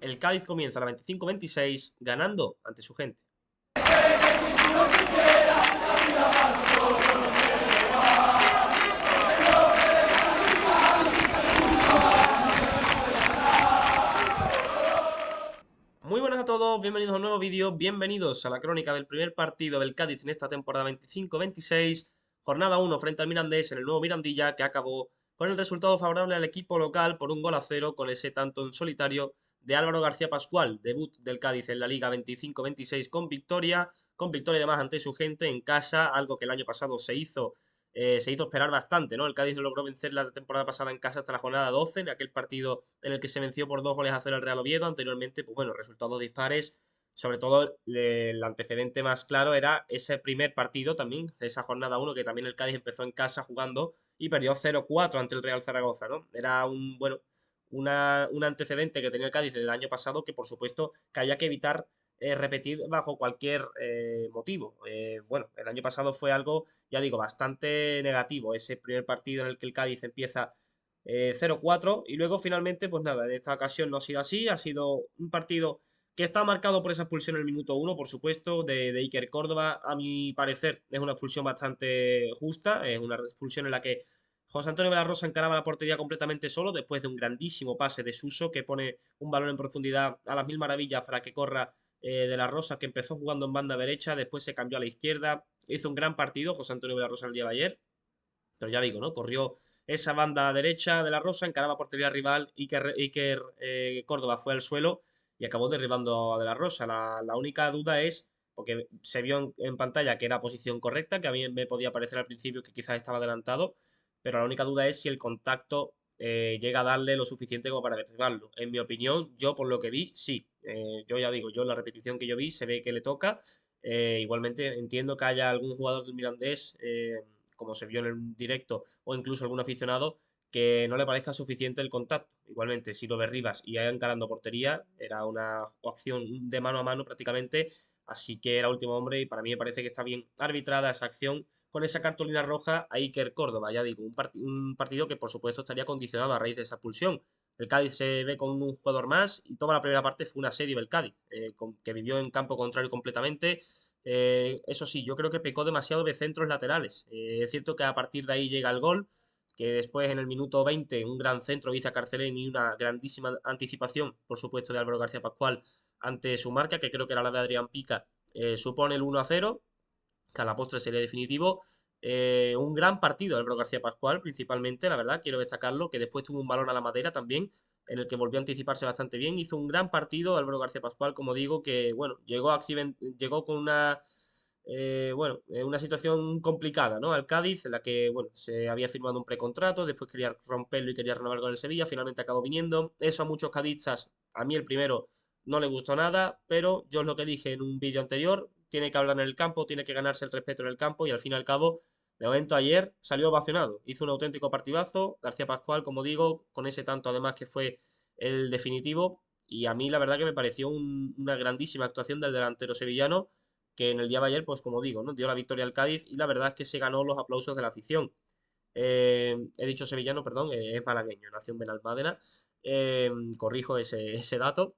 El Cádiz comienza la 25-26 ganando ante su gente. Muy buenas a todos, bienvenidos a un nuevo vídeo, bienvenidos a la crónica del primer partido del Cádiz en esta temporada 25-26, jornada 1 frente al Mirandés en el nuevo Mirandilla, que acabó con el resultado favorable al equipo local por 1-0 con ese tanto en solitario de Álvaro García Pascual, debut del Cádiz en la Liga 25-26 con victoria además ante su gente en casa, algo que el año pasado se hizo esperar bastante, ¿no? El Cádiz no logró vencer la temporada pasada en casa hasta la jornada 12, en aquel partido en el que se venció por 2-0 al Real Oviedo. Anteriormente, pues bueno, resultados dispares. Sobre todo, el antecedente más claro era ese primer partido también, esa jornada 1, que también el Cádiz empezó en casa jugando y perdió 0-4 ante el Real Zaragoza, ¿no? Era un antecedente que tenía el Cádiz del año pasado que, por supuesto, que había que evitar repetir bajo cualquier motivo. Bueno, el año pasado fue algo, ya digo, bastante negativo. Ese primer partido en el que el Cádiz empieza 0-4 y luego finalmente, pues nada, en esta ocasión no ha sido así. Ha sido un partido que está marcado por esa expulsión en el minuto 1, por supuesto, de Iker Córdoba. A mi parecer es una expulsión bastante justa, es una expulsión en la que José Antonio de la Rosa encaraba la portería completamente solo después de un grandísimo pase de Suso que pone un balón en profundidad a las mil maravillas para que corra de la Rosa, que empezó jugando en banda derecha, después se cambió a la izquierda, hizo un gran partido José Antonio de la Rosa el día de ayer, pero ya digo, ¿no? Corrió esa banda derecha de la Rosa, encaraba portería rival, Iker Córdoba fue al suelo y acabó derribando a de la Rosa. La única duda es, porque se vio en pantalla que era posición correcta, que a mí me podía parecer al principio que quizás estaba adelantado, pero la única duda es si el contacto llega a darle lo suficiente como para derribarlo. En mi opinión, yo por lo que vi, sí. Yo ya digo, yo en la repetición que yo vi se ve que le toca. Igualmente entiendo que haya algún jugador del Mirandés, como se vio en el directo, o incluso algún aficionado, que no le parezca suficiente el contacto. Igualmente, si lo derribas y hay encarando portería, era una acción de mano a mano prácticamente, así que era último hombre y para mí me parece que está bien arbitrada esa acción con esa cartulina roja a Iker Córdoba. Ya digo, un partido que por supuesto estaría condicionado a raíz de esa expulsión. El Cádiz se ve con un jugador más y toda la primera parte fue un asedio del Cádiz, que vivió en campo contrario completamente. Eso sí, yo creo que pecó demasiado de centros laterales. Es cierto que a partir de ahí llega el gol, que después en el minuto 20 un gran centro Iza Carcelén y una grandísima anticipación, por supuesto, de Álvaro García Pascual ante su marca, que creo que era la de Adrián Pica, supone el 1-0, que a la postre sería definitivo. Un gran partido Álvaro García Pascual, principalmente, la verdad, quiero destacarlo, que después tuvo un balón a la madera también, en el que volvió a anticiparse bastante bien. Hizo un gran partido Álvaro García Pascual, como digo, que bueno, llegó con una situación complicada, ¿no? Al Cádiz, en la que, bueno, se había firmado un precontrato, después quería romperlo y quería renovar con el Sevilla, finalmente acabó viniendo. Eso a muchos cadistas, a mí el primero, no le gustó nada, pero yo es lo que dije en un vídeo anterior, tiene que hablar en el campo, tiene que ganarse el respeto en el campo y al fin y al cabo, de momento ayer salió ovacionado, hizo un auténtico partidazo, García Pascual, como digo, con ese tanto además que fue el definitivo, y a mí la verdad que me pareció una grandísima actuación del delantero sevillano, que en el día de ayer, pues como digo, ¿no? Dio la victoria al Cádiz y la verdad es que se ganó los aplausos de la afición. He dicho sevillano, perdón, es malagueño, nació en Benalmádena. Corrijo ese dato.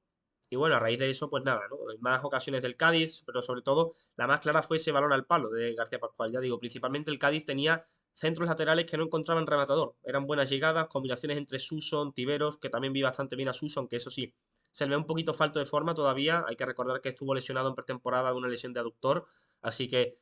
Y bueno, a raíz de eso, pues nada, ¿no? En más ocasiones del Cádiz, pero sobre todo la más clara fue ese balón al palo de García Pascual. Ya digo, principalmente el Cádiz tenía centros laterales que no encontraban rematador. Eran buenas llegadas, combinaciones entre Suson, Tiveros, que también vi bastante bien a Suson, que eso sí, se le ve un poquito falto de forma todavía. Hay que recordar que estuvo lesionado en pretemporada de una lesión de aductor, así que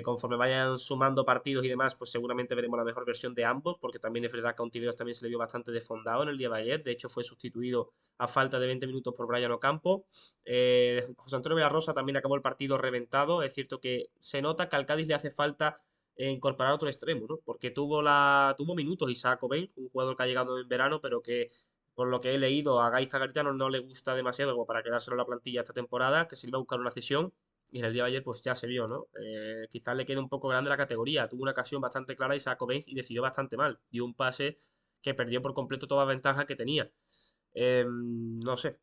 conforme vayan sumando partidos y demás, pues seguramente veremos la mejor versión de ambos, porque también es verdad que a Ontiveros también se le vio bastante desfondado en el día de ayer. De hecho, fue sustituido a falta de 20 minutos por Brian Ocampo. José Antonio Villarrosa también acabó el partido reventado. Es cierto que se nota que al Cádiz le hace falta incorporar otro extremo, ¿no? Porque tuvo minutos Isaac Oben, un jugador que ha llegado en verano, pero que por lo que he leído a Gaizka Garitano no le gusta demasiado como para quedárselo en la plantilla esta temporada, que se iba a buscar una cesión. Y en el día de ayer, pues ya se vio, ¿no? Quizás le quede un poco grande la categoría. Tuvo una ocasión bastante clara Isaac Oben y decidió bastante mal. Dio un pase que perdió por completo toda ventaja que tenía. No sé,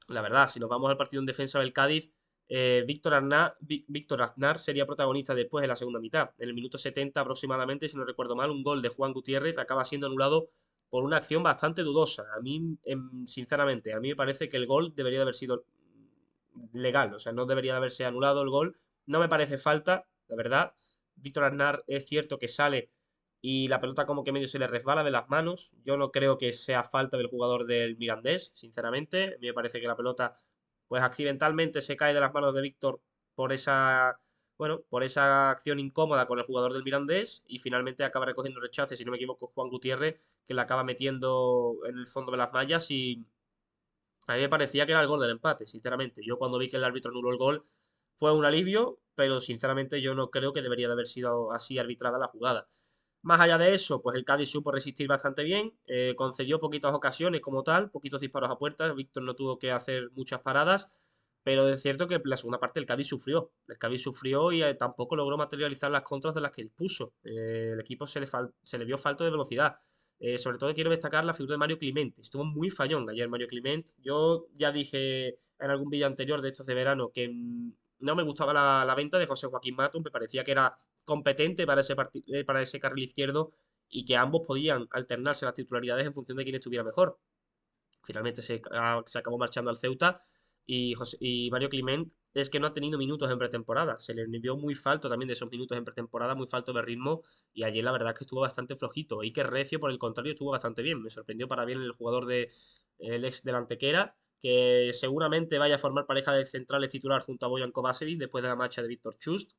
la verdad, si nos vamos al partido en defensa del Cádiz, Víctor Aznar sería protagonista después en la segunda mitad. En el minuto 70 aproximadamente, si no recuerdo mal, un gol de Juan Gutiérrez acaba siendo anulado por una acción bastante dudosa. A mí, sinceramente, a mí me parece que el gol debería de haber sido legal, o sea, no debería de haberse anulado el gol. No me parece falta, la verdad. Víctor Aznar es cierto que sale y la pelota como que medio se le resbala de las manos. Yo no creo que sea falta del jugador del Mirandés, sinceramente. A mí me parece que la pelota, pues accidentalmente se cae de las manos de Víctor por esa, bueno, por esa acción incómoda con el jugador del Mirandés y finalmente acaba recogiendo rechace, si no me equivoco, Juan Gutiérrez, que la acaba metiendo en el fondo de las mallas y a mí me parecía que era el gol del empate, sinceramente. Yo cuando vi que el árbitro anuló el gol fue un alivio, pero sinceramente yo no creo que debería de haber sido así arbitrada la jugada. Más allá de eso, pues el Cádiz supo resistir bastante bien, concedió poquitas ocasiones como tal, poquitos disparos a puerta, Víctor no tuvo que hacer muchas paradas, pero es cierto que la segunda parte el Cádiz sufrió y tampoco logró materializar las contras de las que dispuso. El equipo se le vio falto de velocidad. Sobre todo quiero destacar la figura de Mario Clemente. Estuvo muy fallón ayer Mario Clement. Yo ya dije en algún vídeo anterior de estos de verano que no me gustaba la venta de José Joaquín Matos. Me parecía que era competente para ese carril izquierdo y que ambos podían alternarse las titularidades en función de quién estuviera mejor. Finalmente se acabó marchando al Ceuta y Mario Clement es que no ha tenido minutos en pretemporada. Se le vio muy falto también de esos minutos en pretemporada, muy falto de ritmo y ayer la verdad es que estuvo bastante flojito. Iker Recio, por el contrario, estuvo bastante bien. Me sorprendió para bien el jugador el ex del Antequera, que seguramente vaya a formar pareja de centrales titular junto a Bojan Kovacevic después de la marcha de Víctor Chust.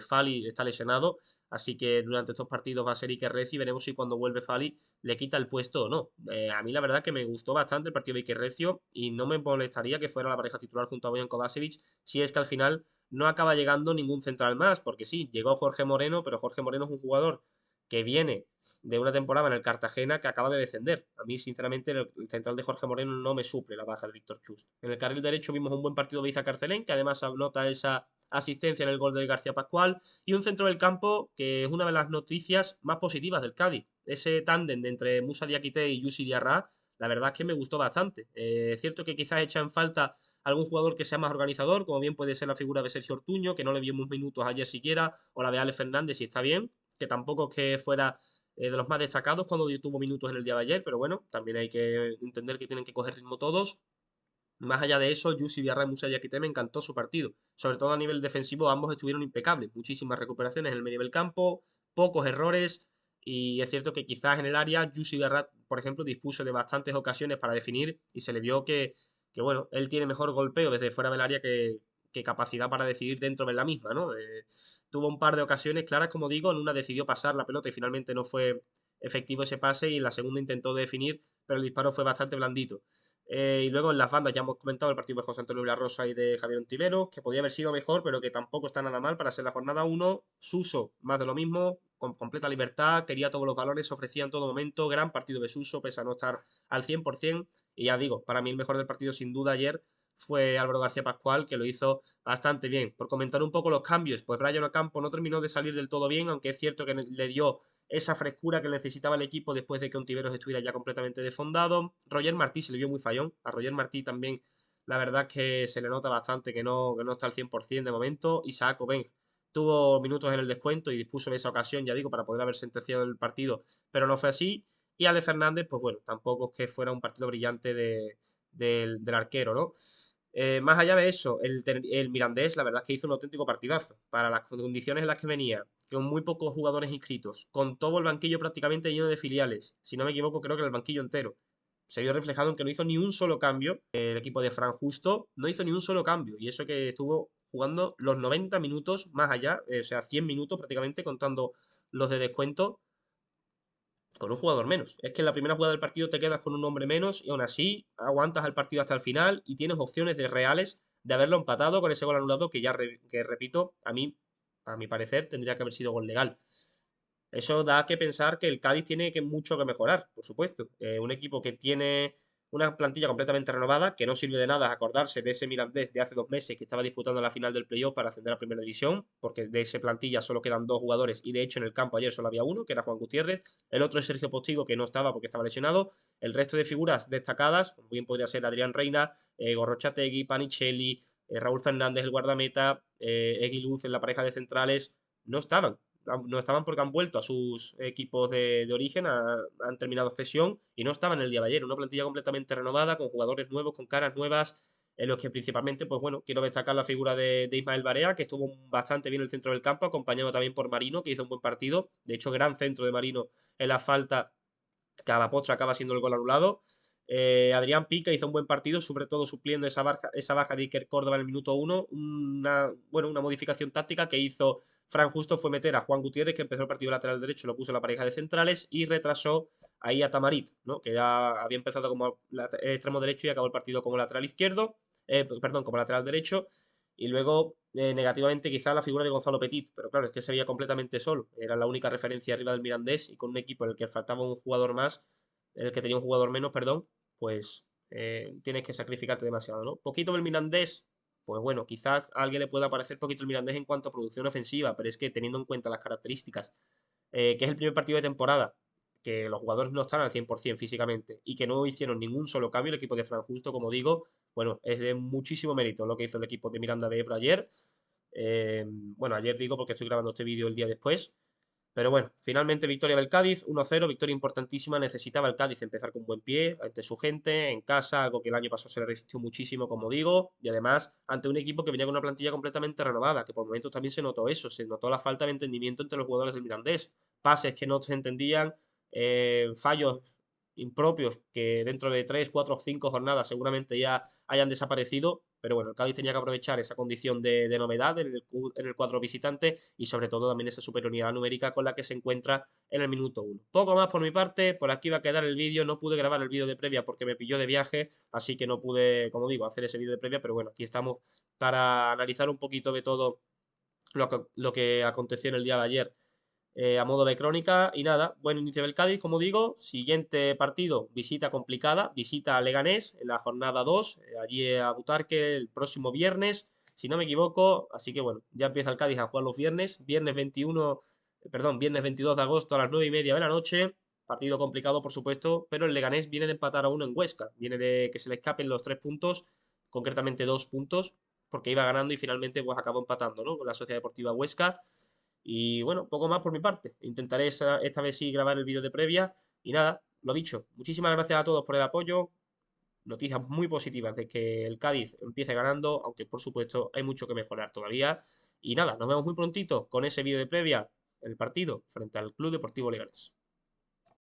Fali está lesionado, así que durante estos partidos va a ser Iker Recio y veremos si cuando vuelve Fali le quita el puesto o no. A mí la verdad que me gustó bastante el partido de Iker Recio y no me molestaría que fuera la pareja titular junto a Bojan Kovacevic si es que al final no acaba llegando ningún central más, porque sí, llegó Jorge Moreno, pero Jorge Moreno es un jugador que viene de una temporada en el Cartagena que acaba de descender. A mí, sinceramente, el central de Jorge Moreno no me suple la baja de Víctor Chust. En el carril derecho vimos un buen partido de Iza Carcelén, que además anota esa asistencia en el gol de García Pascual, y un centro del campo que es una de las noticias más positivas del Cádiz. Ese tándem de entre Musa Diakité y Yusi Diarra, la verdad es que me gustó bastante. Es cierto que quizás echa en falta algún jugador que sea más organizador, como bien puede ser la figura de Sergio Ortuño, que no le vimos minutos ayer siquiera, o la de Alex Fernández, si está bien, que tampoco es que fuera de los más destacados cuando tuvo minutos en el día de ayer, pero bueno, también hay que entender que tienen que coger ritmo todos. Más allá de eso, Yusi Villarreal y Musa Diakité me encantó su partido. Sobre todo a nivel defensivo, ambos estuvieron impecables. Muchísimas recuperaciones en el medio del campo, pocos errores. Y es cierto que quizás en el área, Yusi Villarreal, por ejemplo, dispuso de bastantes ocasiones para definir y se le vio que bueno, él tiene mejor golpeo desde fuera del área que capacidad para decidir dentro de la misma, ¿no? Tuvo un par de ocasiones claras, como digo, en una decidió pasar la pelota y finalmente no fue efectivo ese pase y en la segunda intentó definir, pero el disparo fue bastante blandito. Y luego en las bandas ya hemos comentado el partido de José Antonio Villarrosa y de Javier Ontiveros, que podía haber sido mejor, pero que tampoco está nada mal para ser la jornada 1. Suso, más de lo mismo, con completa libertad, quería todos los valores, ofrecía en todo momento, gran partido de Suso, pese a no estar al 100%. Y ya digo, para mí el mejor del partido sin duda ayer fue Álvaro García Pascual, que lo hizo bastante bien. Por comentar un poco los cambios, pues Brian Ocampo no terminó de salir del todo bien, aunque es cierto que le dio esa frescura que necesitaba el equipo después de que Ontiveros estuviera ya completamente desfondado. Roger Martí se le vio muy fallón. A Roger Martí también, la verdad es que se le nota bastante que no está al 100% de momento. Isaac Oben tuvo minutos en el descuento y dispuso de esa ocasión, ya digo, para poder haber sentenciado el partido, pero no fue así. Y Ale Fernández, pues bueno, tampoco es que fuera un partido brillante del arquero, ¿no? Más allá de eso, el Mirandés, la verdad es que hizo un auténtico partidazo. Para las condiciones en las que venía, con muy pocos jugadores inscritos, con todo el banquillo prácticamente lleno de filiales. Si no me equivoco, creo que el banquillo entero. Se vio reflejado en que no hizo ni un solo cambio. El equipo de Fran Justo no hizo ni un solo cambio. Y eso que estuvo jugando los 90 minutos más allá, o sea, 100 minutos prácticamente contando los de descuento con un jugador menos. Es que en la primera jugada del partido te quedas con un hombre menos y aún así aguantas el partido hasta el final y tienes opciones de reales de haberlo empatado con ese gol anulado que que repito, a mi parecer, tendría que haber sido gol legal. Eso da que pensar que el Cádiz tiene mucho que mejorar, por supuesto. Un equipo que tiene una plantilla completamente renovada, que no sirve de nada acordarse de ese Mirandés de hace 2 meses que estaba disputando la final del playoff para ascender a Primera División, porque de esa plantilla solo quedan dos jugadores y de hecho en el campo ayer solo había uno, que era Juan Gutiérrez. El otro es Sergio Postigo, que no estaba porque estaba lesionado. El resto de figuras destacadas, como bien podría ser Adrián Reina, Gorrochategui, Panichelli, Raúl Fernández, el guardameta, Egui Luz en la pareja de centrales, no estaban. no estaban porque han vuelto a sus equipos de origen, han terminado cesión y no estaban el día de ayer. Una plantilla completamente renovada, con jugadores nuevos, con caras nuevas, en los que principalmente, pues bueno, quiero destacar la figura de Ismael Barea, que estuvo bastante bien en el centro del campo, acompañado también por Marino, que hizo un buen partido. De hecho, gran centro de Marino en la falta, que a la postre acaba siendo el gol anulado. Adrián Pica hizo un buen partido, sobre todo supliendo esa baja de Iker Córdoba en el minuto 1. Una modificación táctica que hizo Fran Justo fue meter a Juan Gutiérrez, que empezó el partido lateral derecho, lo puso en la pareja de centrales y retrasó ahí a Tamarit, ¿no? Que ya había empezado como extremo derecho y acabó el partido como lateral izquierdo, perdón, como lateral derecho. Y luego, negativamente, quizá la figura de Gonzalo Petit, pero claro, es que se veía completamente solo. Era la única referencia arriba del Mirandés y con un equipo en el que faltaba un jugador más, el que tenía un jugador menos, perdón, pues tienes que sacrificarte demasiado, ¿no? Poquito del Mirandés, pues bueno, quizás a alguien le pueda parecer poquito el Mirandés en cuanto a producción ofensiva, pero es que teniendo en cuenta las características, que es el primer partido de temporada, que los jugadores no están al 100% físicamente y que no hicieron ningún solo cambio el equipo de Fran Justo, como digo, bueno, es de muchísimo mérito lo que hizo el equipo de Miranda de Ebro ayer. Bueno, ayer digo porque estoy grabando este vídeo el día después. Pero bueno, finalmente victoria del Cádiz, 1-0, victoria importantísima. Necesitaba el Cádiz empezar con buen pie ante su gente, en casa, algo que el año pasado se le resistió muchísimo, como digo, y además ante un equipo que venía con una plantilla completamente renovada, que por momentos también se notó eso, se notó la falta de entendimiento entre los jugadores del Mirandés, pases que no se entendían, fallos impropios que dentro de 3, 4 o 5 jornadas seguramente ya hayan desaparecido, pero bueno, el Cádiz tenía que aprovechar esa condición de novedad en el cuadro visitante y sobre todo también esa superioridad numérica con la que se encuentra en el minuto 1. Poco más por mi parte, por aquí va a quedar el vídeo, no pude grabar el vídeo de previa porque me pilló de viaje, así que no pude, como digo, hacer ese vídeo de previa, pero bueno, aquí estamos para analizar un poquito de todo lo que aconteció en el día de ayer, a modo de crónica. Y nada, buen inicio del Cádiz, como digo. Siguiente partido, visita complicada, visita a Leganés en la jornada 2, allí a Butarque el próximo viernes, si no me equivoco. Así que bueno, ya empieza el Cádiz a jugar los viernes, viernes 21, perdón, viernes 22 de agosto a las 9:30 de la noche. Partido complicado, por supuesto, pero el Leganés viene de empatar a uno en Huesca, viene de que se le escapen los 3 puntos, concretamente 2 puntos, porque iba ganando y finalmente pues acabó empatando, ¿no? Con la Sociedad Deportiva Huesca. Y bueno, poco más por mi parte. Intentaré esta vez sí grabar el vídeo de previa. Y nada, lo dicho. Muchísimas gracias a todos por el apoyo. Noticias muy positivas de que el Cádiz empiece ganando, aunque por supuesto hay mucho que mejorar todavía. Y nada, nos vemos muy prontito con ese vídeo de previa, el partido frente al Club Deportivo Leganés.